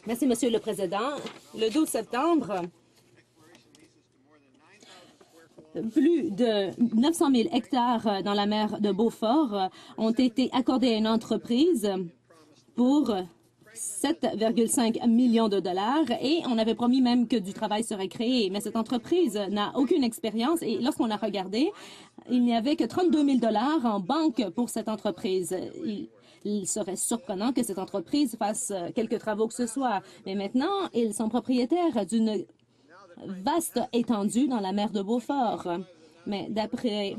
Merci, Monsieur le Président. Le 12 septembre, plus de 900 000 hectares dans la mer de Beaufort ont été accordés à une entreprise pour 7,5 millions de dollars et on avait promis même que du travail serait créé. Mais cette entreprise n'a aucune expérience et lorsqu'on a regardé, il n'y avait que 32 000 dollars en banque pour cette entreprise. Il serait surprenant que cette entreprise fasse quelques travaux que ce soit. Mais maintenant, ils sont propriétaires d'une vaste étendue dans la mer de Beaufort. Mais d'après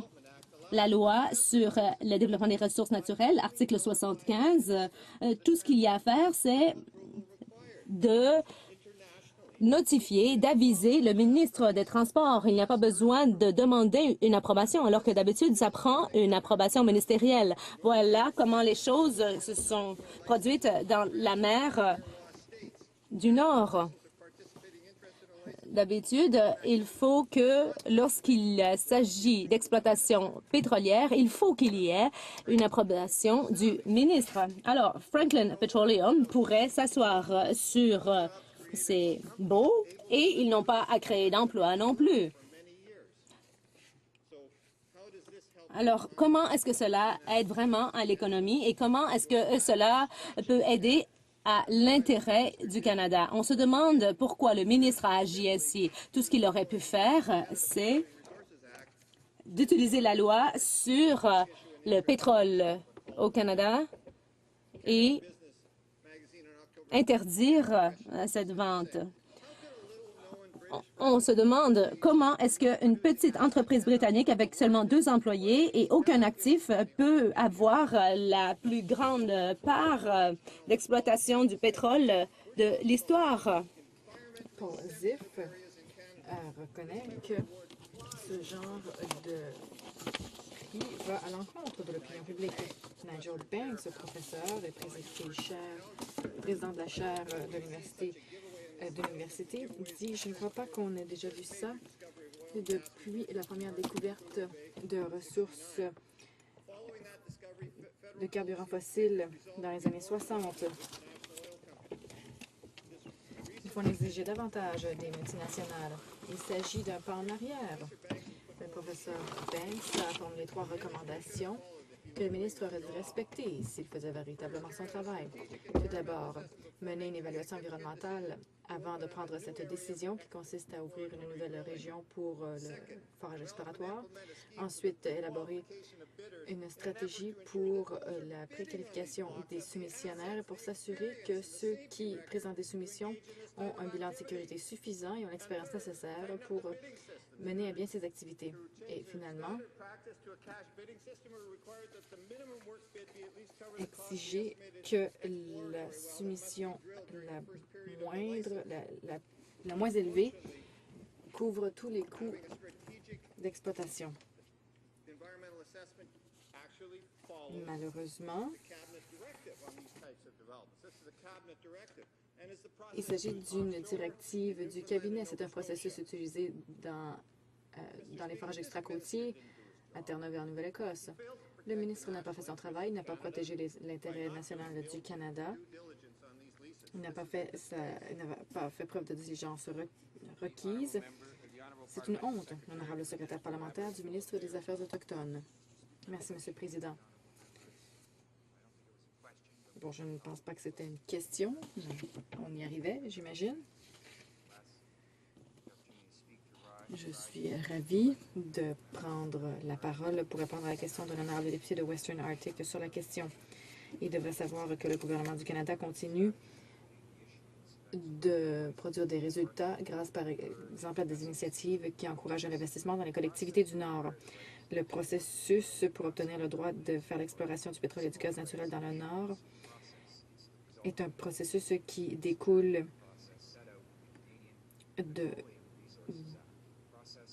la loi sur le développement des ressources naturelles, article 75, tout ce qu'il y a à faire, c'est de notifier, d'aviser le ministre des Transports. Il n'y a pas besoin de demander une approbation, alors que d'habitude, ça prend une approbation ministérielle. Voilà comment les choses se sont produites dans la mer du Nord. D'habitude, il faut que lorsqu'il s'agit d'exploitation pétrolière, il faut qu'il y ait une approbation du ministre. Alors, Franklin Petroleum pourrait s'asseoir sur ces baux et ils n'ont pas à créer d'emplois non plus. Alors, comment est-ce que cela aide vraiment à l'économie et comment est-ce que cela peut aider à l'intérêt du Canada? On se demande pourquoi le ministre a agi ainsi. Tout ce qu'il aurait pu faire, c'est d'utiliser la loi sur le pétrole au Canada et interdire cette vente. On se demande comment est-ce qu'une petite entreprise britannique avec seulement 2 employés et aucun actif peut avoir la plus grande part d'exploitation du pétrole de l'histoire. Paul Ziff reconnaît que ce genre de prix va à l'encontre de l'opinion publique. Nigel Banks, professeur et président de la chaire de l'université, dit « Je ne crois pas qu'on ait déjà vu ça depuis la première découverte de ressources de carburant fossile dans les années 60. Il faut en exiger davantage des multinationales. Il s'agit d'un pas en arrière. » Le professeur Banks a formulé 3 recommandations que le ministre aurait dû respecter s'il faisait véritablement son travail. Tout d'abord, mener une évaluation environnementale avant de prendre cette décision qui consiste à ouvrir une nouvelle région pour le forage exploratoire. Ensuite, élaborer une stratégie pour la préqualification des soumissionnaires pour s'assurer que ceux qui présentent des soumissions ont un bilan de sécurité suffisant et ont l'expérience nécessaire pour mener à bien ces activités. Et finalement, exiger que la soumission la moins élevée couvre tous les coûts d'exploitation. Malheureusement, il s'agit d'une directive du cabinet. C'est un processus utilisé dans les forages extra-côtiers à Terre-Neuve et en Nouvelle-Écosse. Le ministre n'a pas fait son travail, n'a pas protégé l'intérêt national du Canada. Il n'a pas fait preuve de diligence requise. C'est une honte, l'honorable secrétaire parlementaire du ministre des Affaires autochtones. Merci, Monsieur le Président. Bon, je ne pense pas que c'était une question. On y arrivait, j'imagine. Je suis ravie de prendre la parole pour répondre à la question de l'honorable député de Western Arctic sur la question. Il devrait savoir que le gouvernement du Canada continue de produire des résultats grâce, par exemple, à des initiatives qui encouragent l'investissement dans les collectivités du Nord. Le processus pour obtenir le droit de faire l'exploration du pétrole et du gaz naturel dans le Nord est un processus qui découle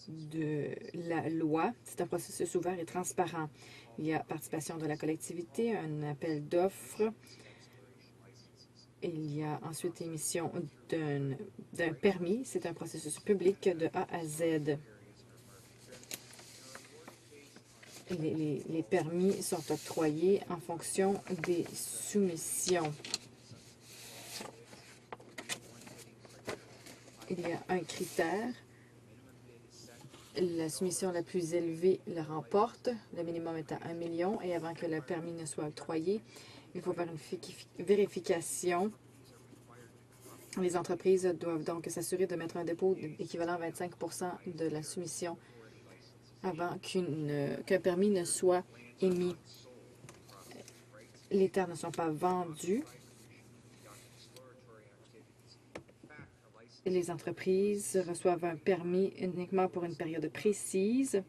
de la loi. C'est un processus ouvert et transparent. Il y a participation de la collectivité, un appel d'offres. Il y a ensuite émission d'un permis. C'est un processus public de A à Z. Les permis sont octroyés en fonction des soumissions. il y a un critère. La soumission la plus élevée le remporte. Le minimum est à 1 million et avant que le permis ne soit octroyé, il faut faire une vérification. Les entreprises doivent donc s'assurer de mettre un dépôt équivalent à 25 de la soumission avant qu'un permis ne soit émis. Les terres ne sont pas vendues. Les entreprises reçoivent un permis uniquement pour une période précise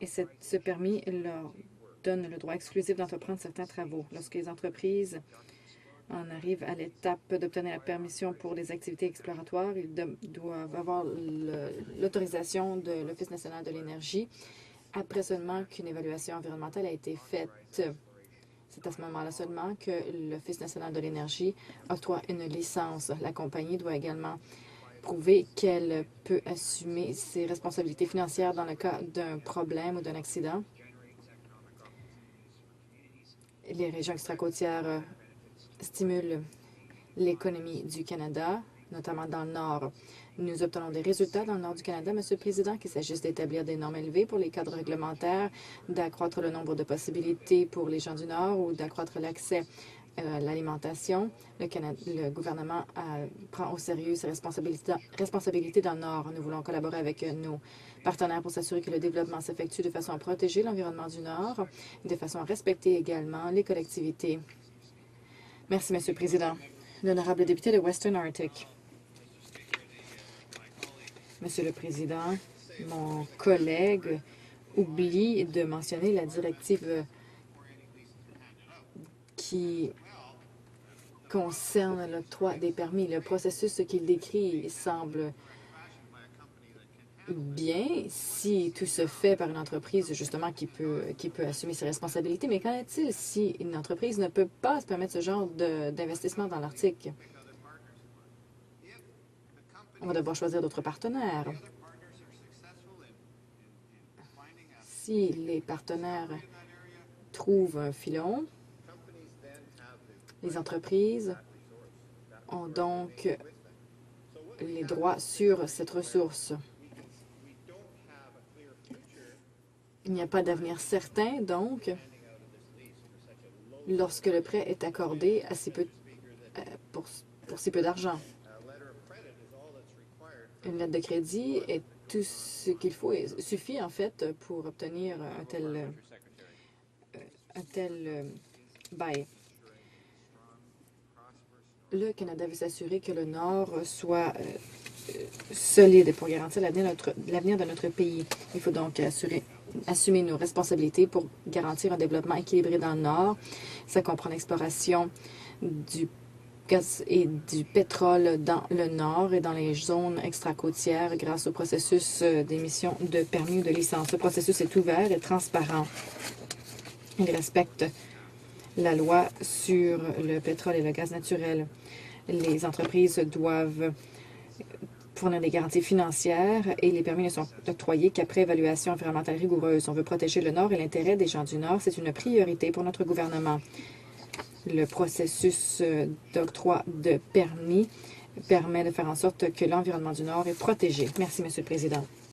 et ce permis leur donne le droit exclusif d'entreprendre certains travaux. Lorsque les entreprises en arrivent à l'étape d'obtenir la permission pour les activités exploratoires, ils doivent avoir l'autorisation de l'Office national de l'énergie après seulement qu'une évaluation environnementale a été faite. C'est à ce moment-là seulement que l'Office national de l'énergie octroie une licence. La compagnie doit également prouver qu'elle peut assumer ses responsabilités financières dans le cas d'un problème ou d'un accident. Les régions extracôtières stimulent l'économie du Canada, notamment dans le Nord. Nous obtenons des résultats dans le Nord du Canada, Monsieur le Président, qu'il s'agisse d'établir des normes élevées pour les cadres réglementaires, d'accroître le nombre de possibilités pour les gens du Nord ou d'accroître l'accès à l'alimentation. Le gouvernement prend au sérieux ses responsabilités dans le Nord. Nous voulons collaborer avec nos partenaires pour s'assurer que le développement s'effectue de façon à protéger l'environnement du Nord et de façon à respecter également les collectivités. Merci, Monsieur le Président. L'honorable député de Western Arctic. Monsieur le Président, mon collègue oublie de mentionner la directive qui concerne l'octroi des permis. Le processus qu'il décrit semble bien si tout se fait par une entreprise, justement, qui peut assumer ses responsabilités. Mais qu'en est-il si une entreprise ne peut pas se permettre ce genre d'investissement dans l'Arctique? On va devoir choisir d'autres partenaires. Si les partenaires trouvent un filon, les entreprises ont donc les droits sur cette ressource. Il n'y a pas d'avenir certain, donc, lorsque le prêt est accordé à pour si peu d'argent. Une lettre de crédit est tout ce qu'il faut et suffit, en fait, pour obtenir un tel bail. Le Canada veut s'assurer que le Nord soit solide pour garantir l'avenir de notre pays. Il faut donc assumer nos responsabilités pour garantir un développement équilibré dans le Nord. Ça comprend l'exploration du gaz et du pétrole dans le Nord et dans les zones extracôtières grâce au processus d'émission de permis ou de licence. Ce processus est ouvert et transparent. Il respecte la loi sur le pétrole et le gaz naturel. Les entreprises doivent fournir des garanties financières et les permis ne sont octroyés qu'après évaluation environnementale rigoureuse. On veut protéger le Nord et l'intérêt des gens du Nord. C'est une priorité pour notre gouvernement. Le processus d'octroi de permis permet de faire en sorte que l'environnement du Nord est protégé. Merci, Monsieur le Président.